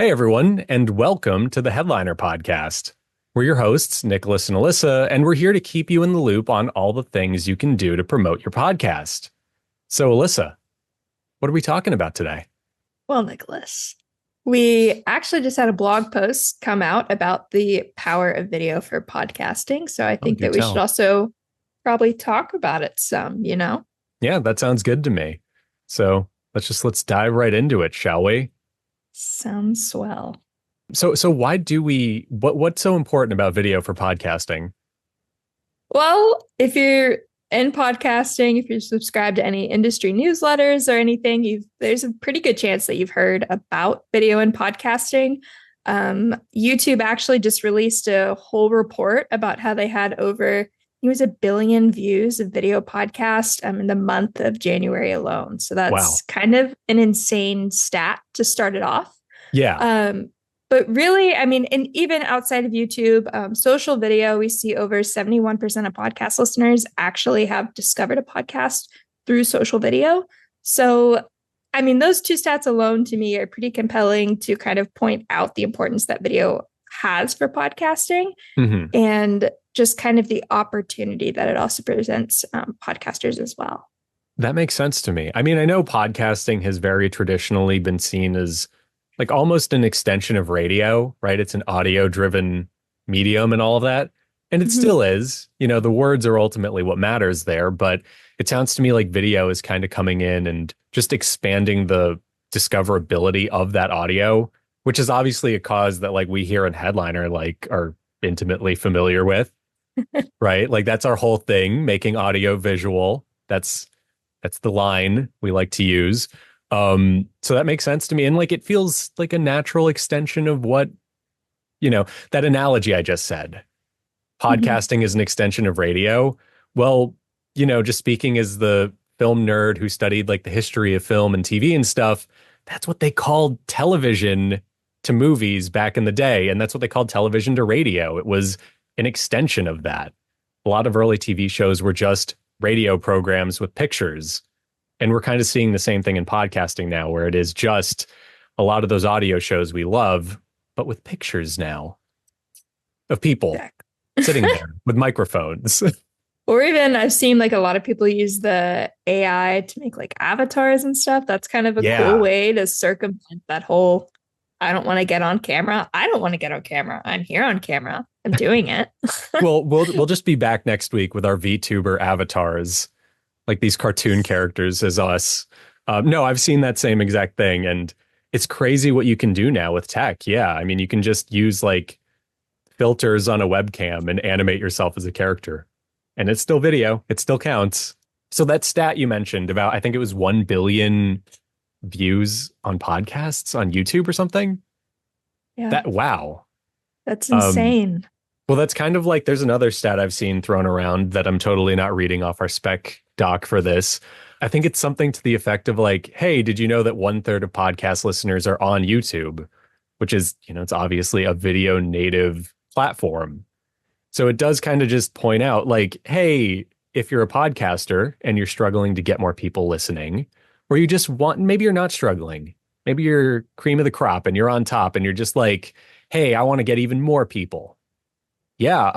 Hey, everyone, and welcome to the Headliner Podcast. We're your hosts, Nicholas and Elissa, and we're here to keep you in the loop on all the things you can do to promote your podcast. So, Elissa, what are we talking about today? Well, Nicholas, we actually just had a blog post come out about the power of video for podcasting. So I Oh, think do that we should tell. also probably talk about it some. Yeah, that sounds good to me. So, let's dive right into it, shall we? Sounds swell. So why do what's so important about video for podcasting? Well, if you're in podcasting, if you're subscribed to any industry newsletters or anything, there's a pretty good chance that you've heard about video and podcasting. YouTube actually just released a whole report about how they had over, it was 1 billion views of video podcast in the month of January alone. So Wow. that's kind of an insane stat to start it off. Yeah. Um, but really, I mean, and even outside of YouTube, social video, we see over 71% of podcast listeners actually have discovered a podcast through social video. So, I mean, those two stats alone to me are pretty compelling to kind of point out the importance that video has for podcasting hmm and just kind of the opportunity that it also presents podcasters as well. That makes sense to me. I mean, I know podcasting has very traditionally been seen as like almost an extension of radio, right? It's an audio driven medium and all of that. And it Mhm. still is. You know, the words are ultimately what matters there, but it sounds to me like video is kind of coming in and just expanding the discoverability of that audio, which is obviously a cause that like we here in Headliner like are intimately familiar with, right? Like that's our whole thing, making audio visual. That's the line we like to use. So that makes sense to me. And like it feels like a natural extension of what, that analogy I just said. Mhm. Podcasting is an extension of radio. Well, just speaking as the film nerd who studied like the history of film and TV and stuff, that's what they called television to movies back in the day. And that's what they called television to radio. It was an extension of that. A lot of early TV shows were just radio programs with pictures. And we're kind of seeing the same thing in podcasting now, where it is just a lot of those audio shows we love, but with pictures now of people Exactly. sitting there with microphones. Or even I've seen like a lot of people use the AI to make like avatars and stuff. That's kind of a cool Yeah. way to circumvent that whole I don't want to get on camera. I don't want to get on camera. I'm here on camera. I'm doing it. Well, we'll just be back next week with our VTuber avatars, like these cartoon characters as us. No, I've seen that same exact thing, and it's crazy what you can do now with tech. Yeah, I mean, you can just use like filters on a webcam and animate yourself as a character. And it's still video, it still counts. So that stat you mentioned about, I think it was 1 billion views on podcasts on YouTube or something. Yeah, That, wow. that's Um, insane. well, that's kind of like there's another stat I've seen thrown around that I'm totally not reading off our spec doc for this. I think it's something to the effect of like, hey, did you know that 1/3 of podcast listeners are on YouTube? Which is, it's obviously a video native platform. So it does kind of just point out like, hey, if you're a podcaster and you're struggling to get more people listening, or you just want, maybe you're not struggling, maybe you're cream of the crop and you're on top and you're just like, hey, I want to get even more people. Yeah,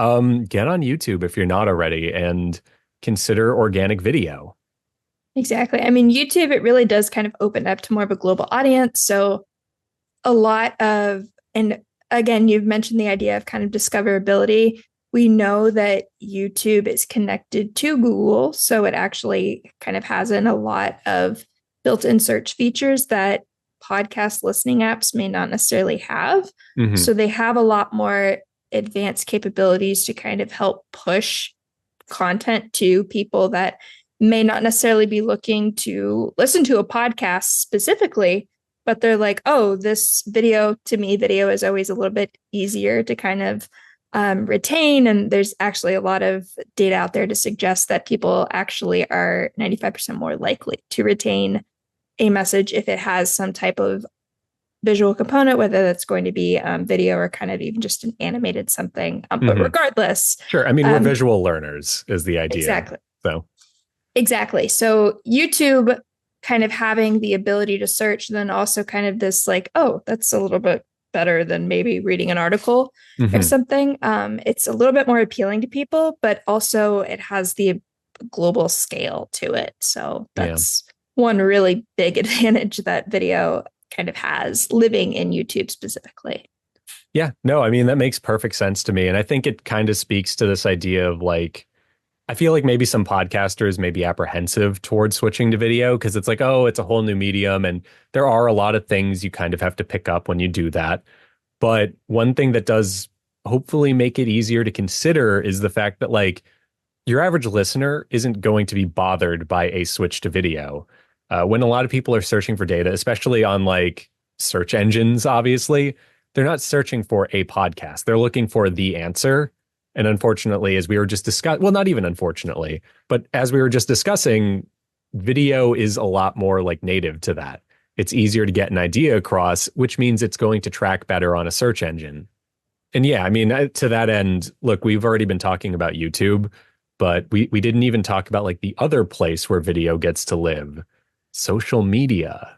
get on YouTube if you're not already and consider organic video. Exactly. I mean, YouTube, it really does kind of open up to more of a global audience. So a lot of, and again, you've mentioned the idea of kind of discoverability. We know that YouTube is connected to Google, so it actually kind of has in a lot of built-in search features that podcast listening apps may not necessarily have. hmm So they have a lot more advanced capabilities to kind of help push content to people that may not necessarily be looking to listen to a podcast specifically, but they're like, oh, this video to me, video is always a little bit easier to kind of retain. And there's actually a lot of data out there to suggest that people actually are 95% more likely to retain a message if it has some type of visual component, whether that's going to be video or kind of even just an animated something. But hmm regardless, Sure. I mean, we're um, visual learners is the idea. exactly. So, Exactly. So YouTube kind of having the ability to search, then also kind of this like, oh, that's a little bit better than maybe reading an article or Hmm. something. It's a little bit more appealing to people, but also it has the global scale to it. So Yeah. that's one really big advantage that video kind of has living in YouTube specifically. Yeah. No, I mean, that makes perfect sense to me. And I think it kind of speaks to this idea of like, I feel like maybe some podcasters may be apprehensive towards switching to video because it's like, oh, it's a whole new medium. And there are a lot of things you kind of have to pick up when you do that. But one thing that does hopefully make it easier to consider is the fact that, like, your average listener isn't going to be bothered by a switch to video. When a lot of people are searching for data, especially on like search engines, obviously, they're not searching for a podcast. They're looking for the answer. And unfortunately, as we were just discussing, well, not even unfortunately, but as we were just discussing, video is a lot more like native to that. It's easier to get an idea across, which means it's going to track better on a search engine. And yeah, I mean, to that end, look, we've already been talking about YouTube, but we didn't even talk about like the other place where video gets to live, social media,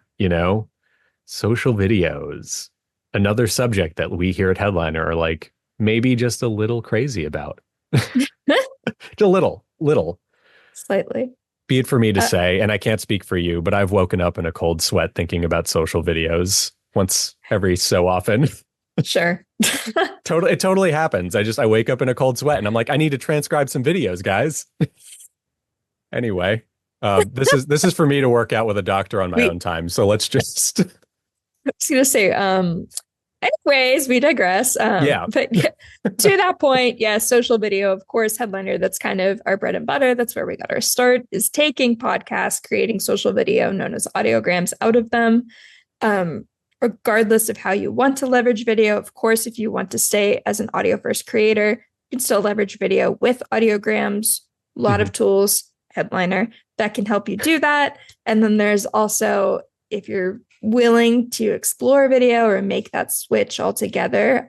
social videos, another subject that we here at Headliner are like maybe just a little crazy about. Just a little. Slightly. Be it for me to Uh, say, and I can't speak for you, but I've woken up in a cold sweat thinking about social videos once every so often. sure. It totally happens. I wake up in a cold sweat and I'm like, I need to transcribe some videos, guys. Anyway, this is for me to work out with a doctor on my we own time. So let's just I was gonna say, anyways, we digress. yeah. But yeah, to that point, yeah, social video, of course, Headliner, that's kind of our bread and butter. That's where we got our start, is taking podcasts, creating social video known as audiograms out of them. Regardless of how you want to leverage video, of course, if you want to stay as an audio first creator, you can still leverage video with audiograms, a lot Mhm. of tools, Headliner, that can help you do that. And then there's also, if you're willing to explore video or make that switch altogether,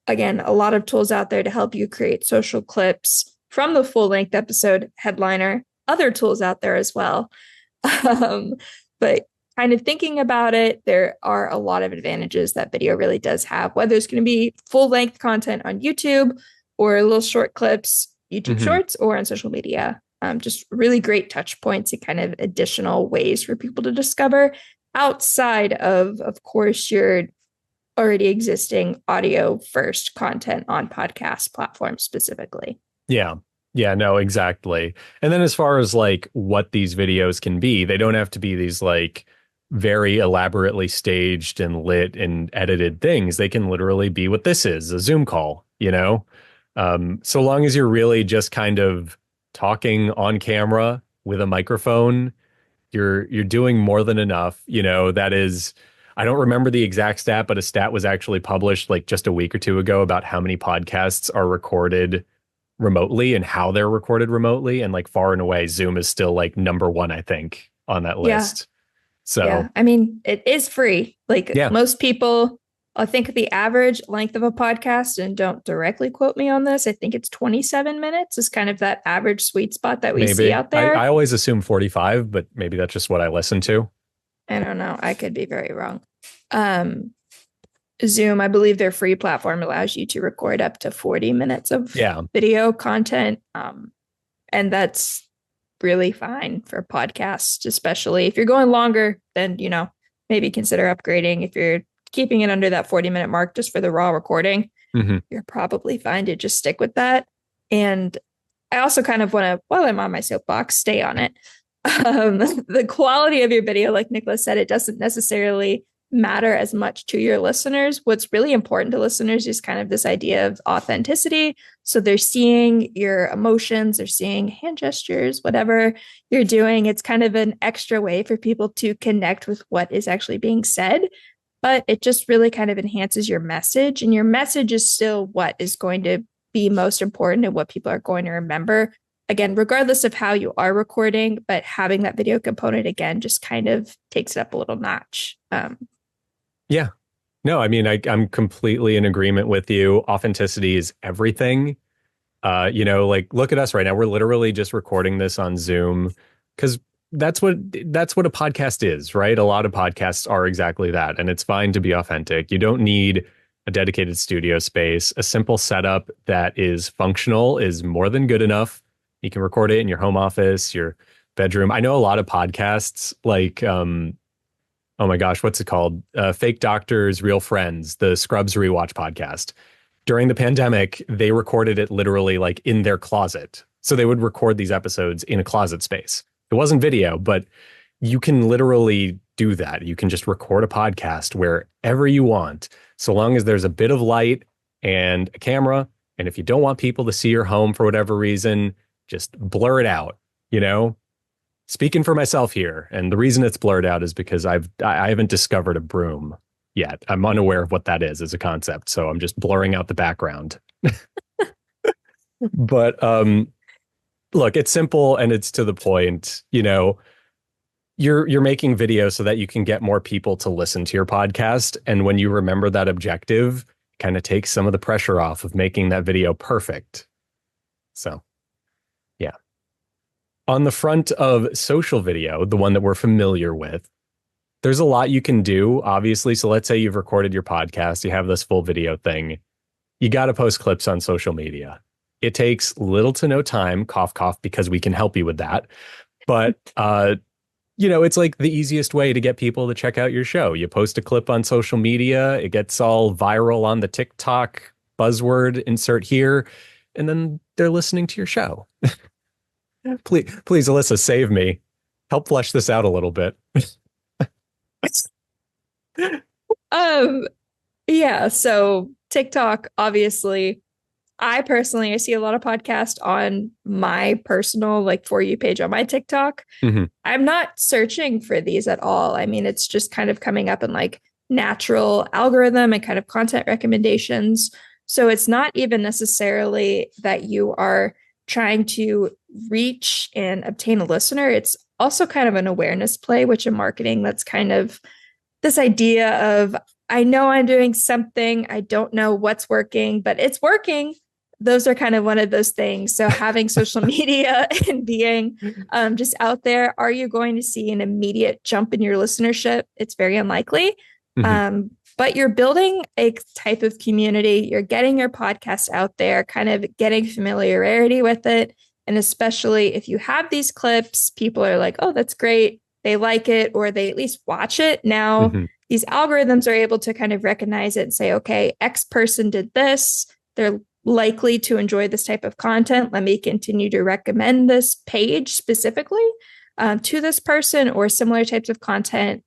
again, a lot of tools out there to help you create social clips from the full length episode Headliner, other tools out there as well. But kind of thinking about it, there are a lot of advantages that video really does have, whether it's going to be full length content on YouTube or little short clips, YouTube Mhm. shorts, or on social media. Just really great touch points and kind of additional ways for people to discover outside of course, your already existing audio first content on podcast platforms specifically. Yeah. Yeah, no, exactly. And then as far as like what these videos can be, they don't have to be these like very elaborately staged and lit and edited things. They can literally be what this is, a Zoom call. So long as you're really just kind of talking on camera with a microphone, you're doing more than enough. That is, I don't remember the exact stat, but a stat was actually published like just a week or two ago about how many podcasts are recorded remotely and how they're recorded remotely. And like far and away, Zoom is still like number one, I think, on that Yeah. list. So Yeah. I mean, it is free. Like yeah, most people, I think the average length of a podcast, and don't directly quote me on this, I think it's 27 minutes is kind of that average sweet spot that we see maybe. out I there. always assume 45, but maybe that's just what I listen to. I don't know. I could be very wrong. Um, Zoom, I believe their free platform allows you to record up to 40 minutes of Yeah. video content. And that's really fine for podcasts, especially if you're going longer, then, maybe consider upgrading. If you're keeping it under that 40-minute mark just for the raw recording, Hmm. you're probably fine to just stick with that. And I also kind of want to, while I'm on my soapbox, stay on it. The quality of your video, like Nicholas said, it doesn't necessarily matter as much to your listeners. What's really important to listeners is kind of this idea of authenticity. So they're seeing your emotions, they're seeing hand gestures, whatever you're doing. It's kind of an extra way for people to connect with what is actually being said. But it just really kind of enhances your message. And your message is still what is going to be most important and what people are going to remember. Again, regardless of how you are recording, but having that video component again just kind of takes it up a little notch. Yeah. No, I mean, I'm completely in agreement with you. Authenticity is everything. Like look at us right now. We're literally just recording this on Zoom because that's what a podcast is, right? A lot of podcasts are exactly that, and it's fine to be authentic. You don't need a dedicated studio space. A simple setup that is functional is more than good enough. You can record it in your home office, your bedroom. I know a lot of podcasts like oh my gosh, what's it called? Fake Doctors, Real Friends, the Scrubs Rewatch podcast. During the pandemic, they recorded it literally like in their closet. So they would record these episodes in a closet space. It wasn't video, but you can literally do that. You can just record a podcast wherever you want, so long as there's a bit of light and a camera. And if you don't want people to see your home for whatever reason, just blur it out, you know? Speaking for myself here, and the reason it's blurred out is because I haven't discovered a broom yet. I'm unaware of what that is as a concept, so I'm just blurring out the background. But look, it's simple and it's to the point. You know, you're making videos so that you can get more people to listen to your podcast, and when you remember that objective, kind of takes some of the pressure off of making that video perfect. So, yeah. On the front of social video, the one that we're familiar with, there's a lot you can do, obviously. So let's say you've recorded your podcast, you have this full video thing. You got to post clips on social media. It takes little to no time, cough, cough, because we can help you with that. But, it's like the easiest way to get people to check out your show. You post a clip on social media, it gets all viral on the TikTok buzzword insert here, and then they're listening to your show. Please, Elissa, save me. Help flesh this out a little bit. Um, yeah, so TikTok, obviously, I see a lot of podcasts on my personal like For You page on my TikTok. Mm-hmm. I'm not searching for these at all. I mean, it's just kind of coming up in like natural algorithm and kind of content recommendations. So it's not even necessarily that you are trying to reach and obtain a listener. It's also kind of an awareness play, which in marketing, that's kind of this idea of, I know I'm doing something, I don't know what's working, but it's working. Those are kind of one of those things. So having social media and being just out there, are you going to see an immediate jump in your listenership? It's very unlikely. Mm-hmm. But you're building a type of community. You're getting your podcast out there, kind of getting familiarity with it. And especially if you have these clips, people are like, oh, that's great. They like it, or they at least watch it. Now, Mm-hmm. these algorithms are able to kind of recognize it and say, okay, X person did this. They're likely to enjoy this type of content. Let me continue to recommend this page specifically to this person or similar types of content.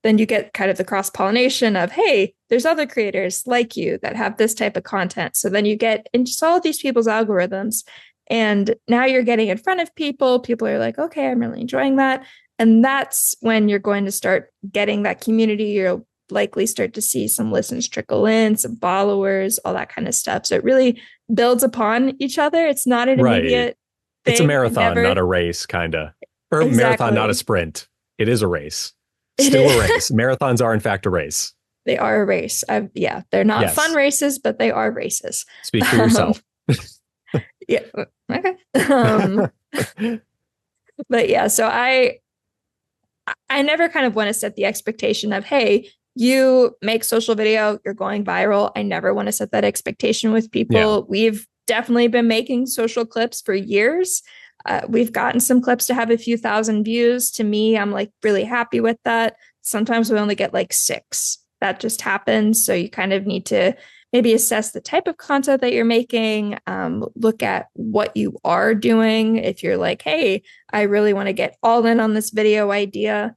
Then you get kind of the cross pollination of, hey, there's other creators like you that have this type of content. So then you get into all of these people's algorithms. And now you're getting in front of people. People are like, okay, I'm really enjoying that. And that's when you're going to start getting that community. You'll likely start to see some listens trickle in, some followers, all that kind of stuff. So it really builds upon each other. It's not an Right. immediate thing. It's a marathon, not a race, kind of. Or exactly. Marathon, not a sprint. It is a race. Still a race. Marathons are, in fact, a race. They are a race. They're not fun races, but they are races. Speak for yourself. Yeah. Okay. But yeah, so I never kind of want to set the expectation of, hey, you make social video, you're going viral. I never want to set that expectation with people. Yeah. We've definitely been making social clips for years. We've gotten some clips to have a few thousand views. To me, I'm like really happy with that. Sometimes we only get like 6. That just happens. So you kind of need to maybe assess the type of content that you're making, look at what you are doing. If you're like, hey, I really want to get all in on this video idea,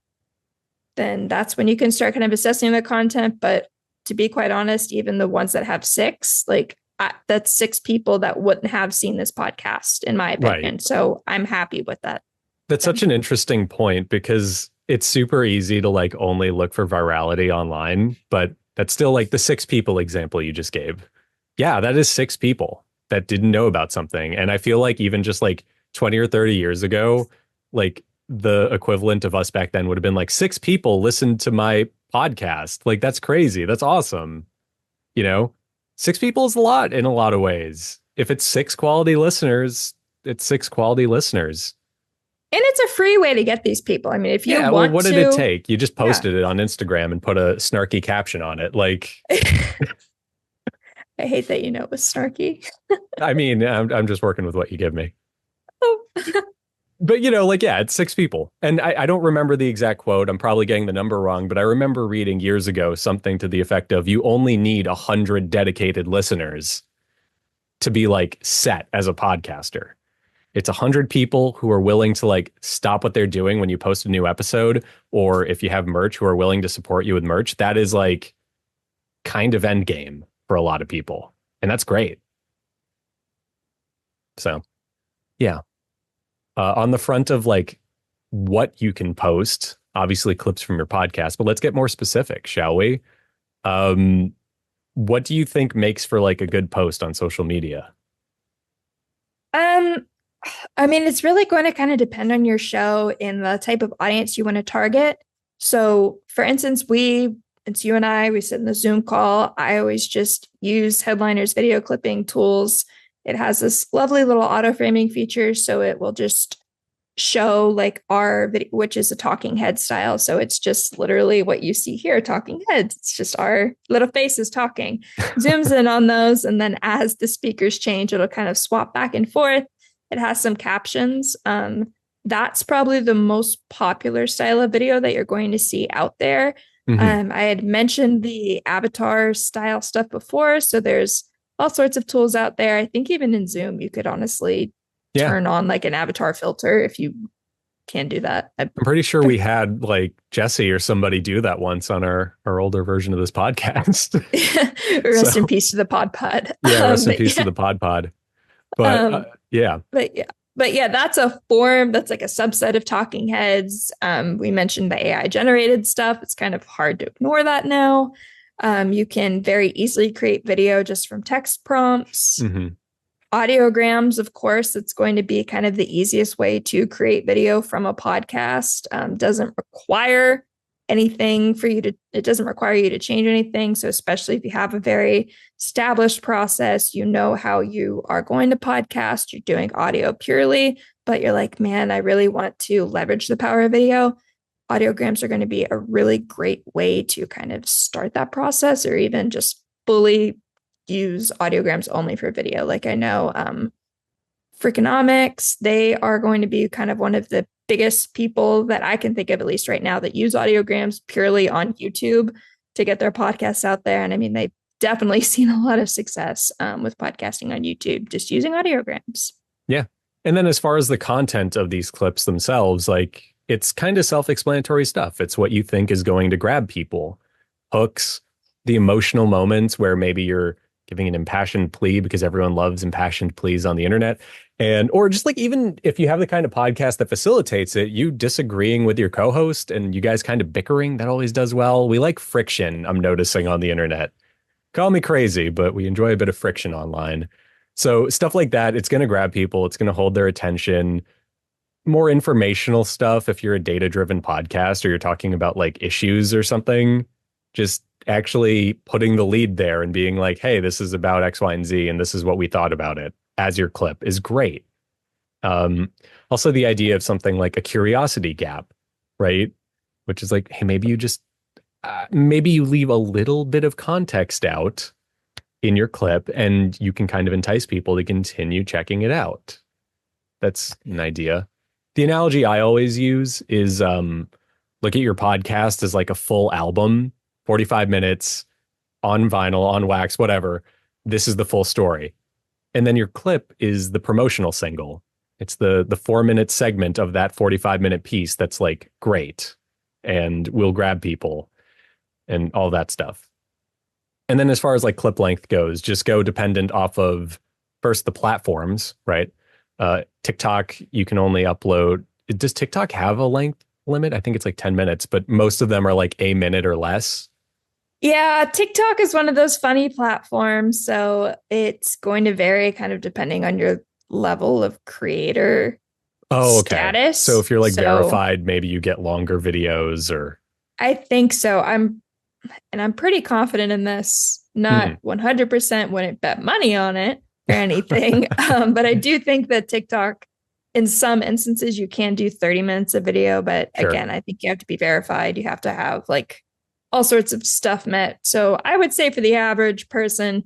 then that's when you can start kind of assessing the content. But to be quite honest, even the ones that have 6, like that's 6 people that wouldn't have seen this podcast, in my opinion. Right. So I'm happy with that. That's such an interesting point, because it's super easy to like only look for virality online, but that's still like the 6 people example you just gave. Yeah, that is 6 people that didn't know about something. And I feel like even just like 20 or 30 years ago, like the equivalent of us back then would have been like 6 people listened to my podcast. Like, that's crazy. That's awesome. 6 people is a lot in a lot of ways. If it's 6 quality listeners, it's 6 quality listeners. And it's a free way to get these people. I mean, if you Yeah, well, want what did it to, take? You just yeah. posted it on Instagram and put a snarky caption on it. Like, I hate that it was snarky. I mean, I'm just working with what you give me. Oh. But like, yeah, it's 6 people. And I don't remember the exact quote. I'm probably getting the number wrong, but I remember reading years ago something to the effect of you only need 100 dedicated listeners to be like set as a podcaster. It's 100 people who are willing to like stop what they're doing when you post a new episode, or if you have merch, who are willing to support you with merch. That is like kind of end game for a lot of people. And that's great. So, yeah. On the front of like what you can post, obviously clips from your podcast, but let's get more specific, shall we? Um, what do you think makes for like a good post on social media? Um, I mean, it's really going to kind of depend on your show and the type of audience you want to target. So, for instance, it's you and I, we sit in the Zoom call. I always just use Headliner's video clipping tools. It has this lovely little auto framing feature. So it will just show like our video, which is a talking head style. So it's just literally what you see here, talking heads. It's just our little faces talking. Zooms in on those. And then as the speakers change, it'll kind of swap back and forth. It has some captions. That's probably the most popular style of video that you're going to see out there. Mm-hmm. I had mentioned the avatar style stuff before. So there's all sorts of tools out there. I think even in Zoom, you could honestly Yeah. turn on like an avatar filter if you can do that. I'm pretty sure we had like Jesse or somebody do that once on our older version of this podcast. Rest in So, peace to the pod. yeah, rest in peace to the pod. But Um, yeah. but yeah, that's a form that's like a subset of talking heads. We mentioned the AI generated stuff. It's kind of hard to ignore that now. You can very easily create video just from text prompts. Mm-hmm. Audiograms, of course, it's going to be kind of the easiest way to create video from a podcast. Doesn't require anything for you to, it doesn't require you to change anything. So, especially if you have a very established process, you know how you are going to podcast, you're doing audio purely, but you're like, man, I really want to leverage the power of video. Audiograms are going to be a really great way to kind of start that process, or even just fully use audiograms only for video. Like I know Freakonomics, they are going to be kind of one of the biggest people that I can think of, at least right now, that use audiograms purely on YouTube to get their podcasts out there. And I mean, they've definitely seen a lot of success with podcasting on YouTube, just using audiograms. Yeah. And then as far as the content of these clips themselves, like it's kind of self-explanatory stuff. It's what you think is going to grab people. Hooks, the emotional moments where maybe you're giving an impassioned plea because everyone loves impassioned pleas on the internet. And, or just like, even if you have the kind of podcast that facilitates it, you disagreeing with your co-host and you guys kind of bickering, that always does well. We like friction, I'm noticing on the internet. Call me crazy, but we enjoy a bit of friction online. So stuff like that, it's going to grab people. It's going to hold their attention. More informational stuff. If you're a data-driven podcast or you're talking about like issues or something, just actually putting the lead there and being like, hey, this is about X, Y, and Z, and this is what we thought about it as your clip is great. Also, the idea of something like a curiosity gap, right? Which is like, hey, maybe you just, maybe you leave a little bit of context out in your clip and you can kind of entice people to continue checking it out. That's an idea. The analogy I always use is look at your podcast as like a full album, 45 minutes on vinyl, on wax, whatever. This is the full story. And then your clip is the promotional single. It's the 4-minute segment of that 45-minute piece that's like great and will grab people and all that stuff. And then as far as like clip length goes, just go dependent off of first the platforms, right? TikTok, you can only upload. Does TikTok have a length limit? I think it's like 10 minutes, but most of them are like a minute or less. Yeah, TikTok is one of those funny platforms. So it's going to vary kind of depending on your level of creator Oh, okay. status. So if you're like verified, maybe you get longer videos or. I think so. I'm pretty confident in this. Not 100% wouldn't bet money on it or anything. But I do think that TikTok in some instances you can do 30 minutes of video, but Sure. again, I think you have to be verified. You have to have like all sorts of stuff met. So I would say for the average person,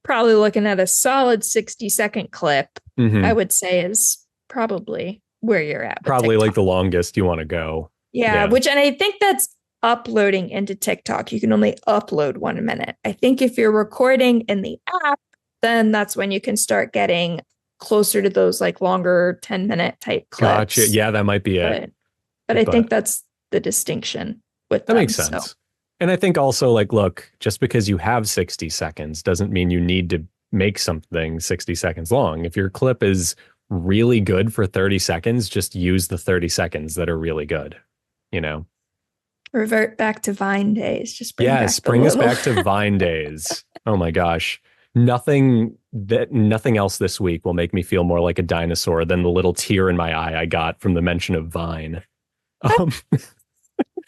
probably looking at a solid 60-second clip, I Hmm. would say is probably where you're at with Probably like TikTok. the longest you want to go. Yeah, Yeah. which, and I think that's uploading into TikTok. You can only upload 1 minute. I think if you're recording in the app, then that's when you can start getting closer to those like longer 10-minute type Gotcha. clips. Yeah, that might be it. But I think But that's the distinction with that makes them. So sense. And I think also, like, look, just because you have 60 seconds doesn't mean you need to make something 60 seconds long. If your clip is really good for 30 seconds, just use the 30 seconds that are really good, you know? revert back to Vine days. Just bring Yes, back the bring us little. back to Vine days. Oh my gosh. Nothing else this week will make me feel more like a dinosaur than the little tear in my eye I got from the mention of Vine. Um,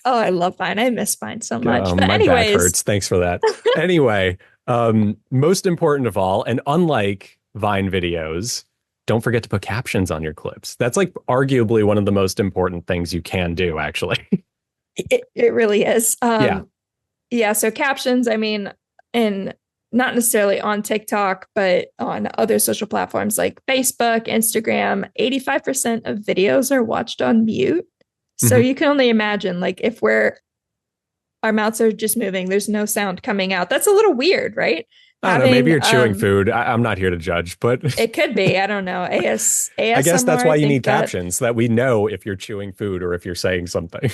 Oh, I love Vine. I miss Vine so much. But my back anyways, hurts. Thanks for that. Anyway, most important of all, and unlike Vine videos, don't forget to put captions on your clips. That's like arguably one of the most important things you can do, actually. it really is. Yeah. Yeah, so captions, I mean, and not necessarily on TikTok, but on other social platforms like Facebook, Instagram, 85% of videos are watched on mute. So Hmm. you can only imagine, like, if our mouths are just moving, there's no sound coming out. That's a little weird, right? I don't know. Maybe Having you're chewing food. I'm not here to judge, but it could be, I don't know, I guess ASMR, that's I why you need think that captions so that we know if you're chewing food or if you're saying something.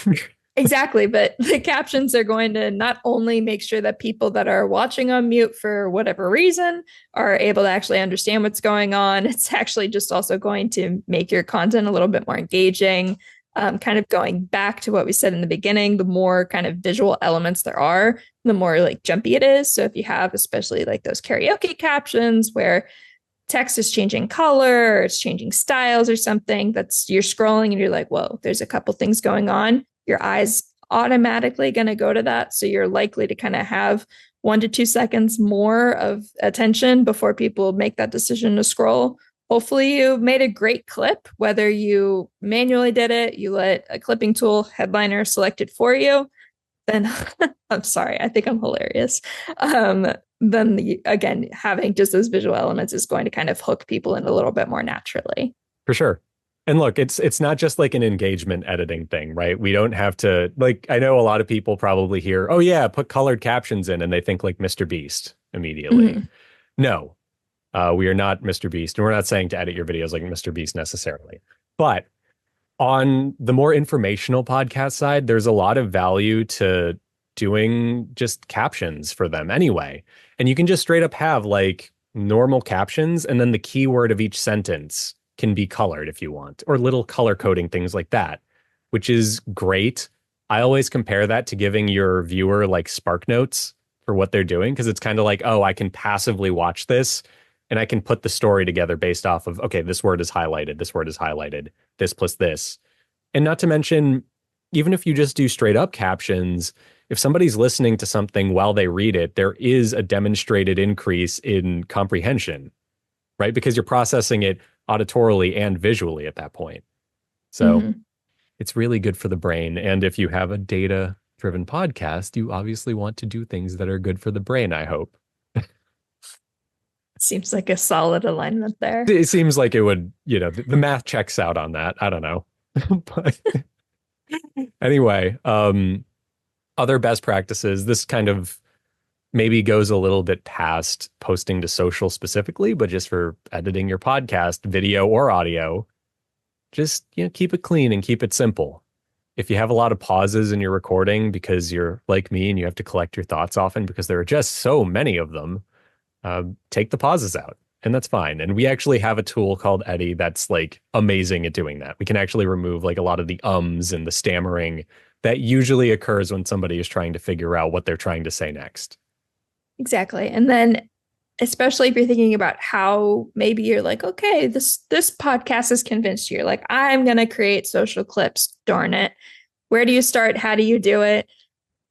exactly, but the captions are going to not only make sure that people that are watching on mute for whatever reason are able to actually understand what's going on, it's actually just also going to make your content a little bit more engaging. Kind of going back to what we said in the beginning, the more kind of visual elements there are, the more like jumpy it is. So if you have especially like those karaoke captions where text is changing color or it's changing styles or something, that's you're scrolling and you're like, whoa, there's a couple things going on. Your eyes automatically going to go to that. So you're likely to kind of have 1 to 2 seconds more of attention before people make that decision to scroll. Hopefully you made a great clip, whether you manually did it, you let a clipping tool headliner select it for you, then I'm sorry, I think I'm hilarious. Then again, having just those visual elements is going to kind of hook people in a little bit more naturally. For sure. And look, it's not just like an engagement editing thing, right? We don't have to like I know a lot of people probably hear, "Oh yeah, put colored captions in," and they think like Mr. Beast immediately. Mm-hmm. No, we are not Mr. Beast, and we're not saying to edit your videos like Mr. Beast necessarily. But on the more informational podcast side, there's a lot of value to doing just captions for them anyway. And you can just straight up have like normal captions, and then the keyword of each sentence can be colored if you want, or little color coding things like that, which is great. I always compare that to giving your viewer like spark notes for what they're doing, because it's kind of like, oh, I can passively watch this and I can put the story together based off of, okay, this word is highlighted, this word is highlighted, this plus this. And not to mention, even if you just do straight up captions, if somebody's listening to something while they read it, there is a demonstrated increase in comprehension, right? Because you're processing it auditorily and visually at that point. So Mm-hmm. it's really good for the brain. And if you have a data driven podcast, you obviously want to do things that are good for the brain, I hope. Seems like a solid alignment there. It seems like it would, the math checks out on that. I don't know. But anyway, other best practices, this kind of maybe goes a little bit past posting to social specifically, but just for editing your podcast, video or audio, just keep it clean and keep it simple. If you have a lot of pauses in your recording because you're like me and you have to collect your thoughts often because there are just so many of them, take the pauses out. And that's fine. And we actually have a tool called Eddie that's like amazing at doing that. We can actually remove like a lot of the ums and the stammering that usually occurs when somebody is trying to figure out what they're trying to say next. Exactly. And then especially if you're thinking about how maybe you're like, okay, this podcast has convinced you. You're like, I'm gonna create social clips, darn it. Where do you start? How do you do it?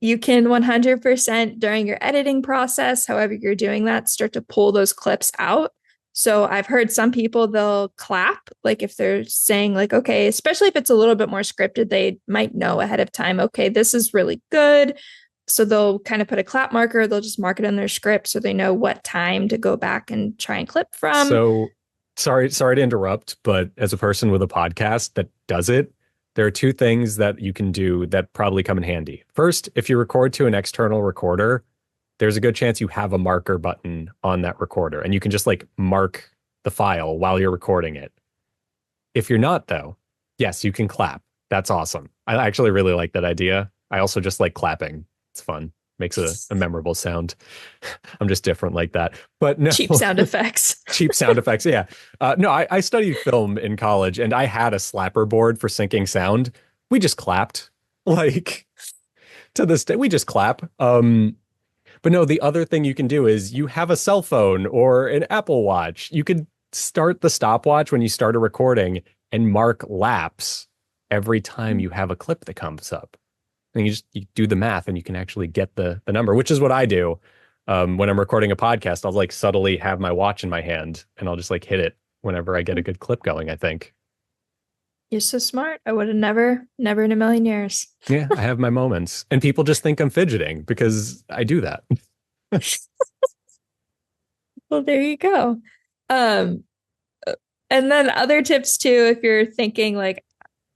You can 100% during your editing process, however you're doing that, start to pull those clips out. So I've heard some people, they'll clap, like if they're saying like, okay, especially if it's a little bit more scripted, they might know ahead of time, okay, this is really good. So they'll kind of put a clap marker, they'll just mark it in their script so they know what time to go back and try and clip from. So sorry to interrupt, but as a person with a podcast that does it, there are two things that you can do that probably come in handy. First, if you record to an external recorder, there's a good chance you have a marker button on that recorder and you can just like mark the file while you're recording it. If you're not, though, yes, you can clap. That's awesome. I actually really like that idea. I also just like clapping. It's fun. Makes a memorable sound. I'm just different like that. But no, Cheap sound effects. cheap sound effects. Yeah. No, I studied film in college and I had a slapper board for syncing sound. We just clapped. Like to this day, we just clap. But no, the other thing you can do is you have a cell phone or an Apple Watch. You could start the stopwatch when you start a recording and mark laps every time you have a clip that comes up. And you do the math and you can actually get the number, which is what I do. When I'm recording a podcast, I'll like subtly have my watch in my hand and I'll just like hit it whenever I get a good clip going, I think. You're so smart. I would have never in a million years. Yeah, I have my moments. And people just think I'm fidgeting because I do that. Well, there you go. Um, and then other tips too, if you're thinking like,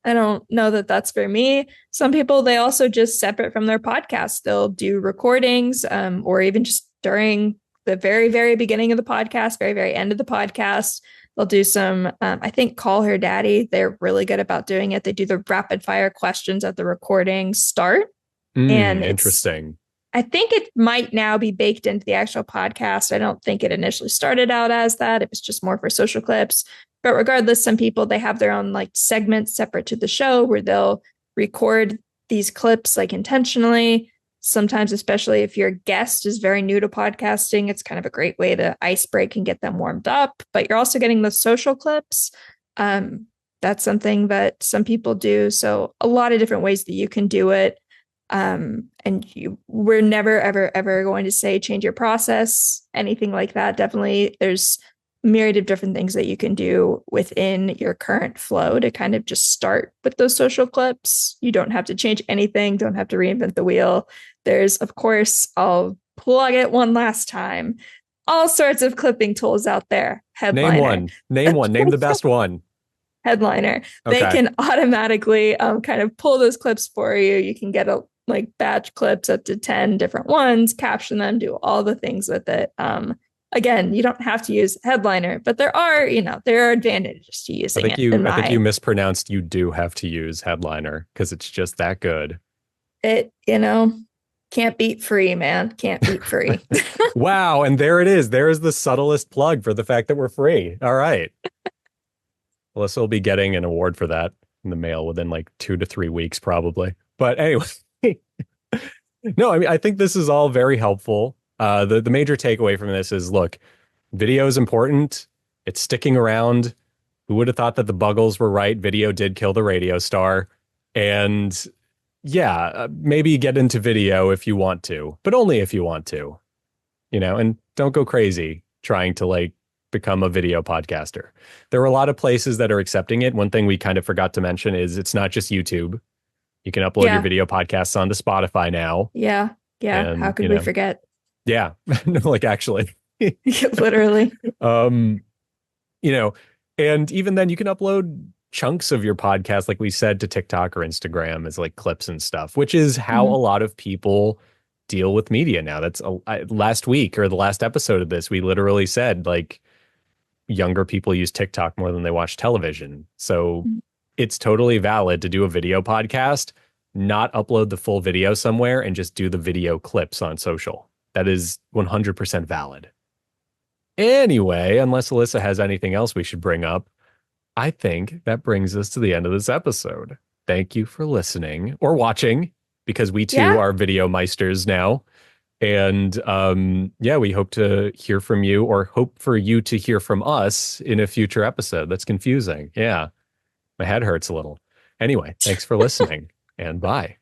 I don't know that that's for me. Some people, they also just separate from their podcast. They'll do recordings, or even just during the very, very beginning of the podcast, very, very end of the podcast. They'll do some, I think, Call Her Daddy. They're really good about doing it. They do the rapid fire questions at the recording start. And Interesting. I think it might now be baked into the actual podcast. I don't think it initially started out as that. It was just more for social clips. But regardless, some people, they have their own like segments separate to the show where they'll record these clips like intentionally. Sometimes, especially if your guest is very new to podcasting, it's kind of a great way to ice break and get them warmed up. But you're also getting the social clips. That's something that some people do. So a lot of different ways that you can do it. We're never, ever, ever going to say change your process, anything like that. Definitely, there's a myriad of different things that you can do within your current flow to kind of just start with those social clips. You don't have to change anything, don't have to reinvent the wheel. There's, of course, I'll plug it one last time, all sorts of clipping tools out there. Headliner. Name one. Name the best one. Headliner. Okay. They can automatically kind of pull those clips for you. You can get a like batch clips up to 10 different ones, caption them, do all the things with it. Again, you don't have to use Headliner, but there are advantages to using it. I think you mispronounced you do have to use Headliner because it's just that good. It, can't beat free, man. Can't beat free. Wow. And there it is. There is the subtlest plug for the fact that we're free. All right. Elissa will be getting an award for that in the mail within like 2 to 3 weeks, probably. But anyway, no, I mean, I think this is all very helpful. The major takeaway from this is, look, video is important. It's sticking around. Who would have thought that the Buggles were right? Video did kill the radio star. And yeah, maybe get into video if you want to, but only if you want to, and don't go crazy trying to like become a video podcaster. There are a lot of places that are accepting it. One thing we kind of forgot to mention is it's not just YouTube. You can upload your video podcasts onto Spotify now. Yeah. And, how could we forget? Yeah. No, like actually. Literally. And even then you can upload chunks of your podcast, like we said, to TikTok or Instagram as like clips and stuff, which is how a lot of people deal with media now. That's last week or the last episode of this, we literally said like younger people use TikTok more than they watch television. So it's totally valid to do a video podcast, not upload the full video somewhere and just do the video clips on social. That is 100% valid. Anyway, unless Elissa has anything else we should bring up, I think that brings us to the end of this episode. Thank you for listening or watching, because we too are video meisters now. And we hope to hear from you, or hope for you to hear from us in a future episode. That's confusing. Yeah. My head hurts a little. Anyway, thanks for listening and bye.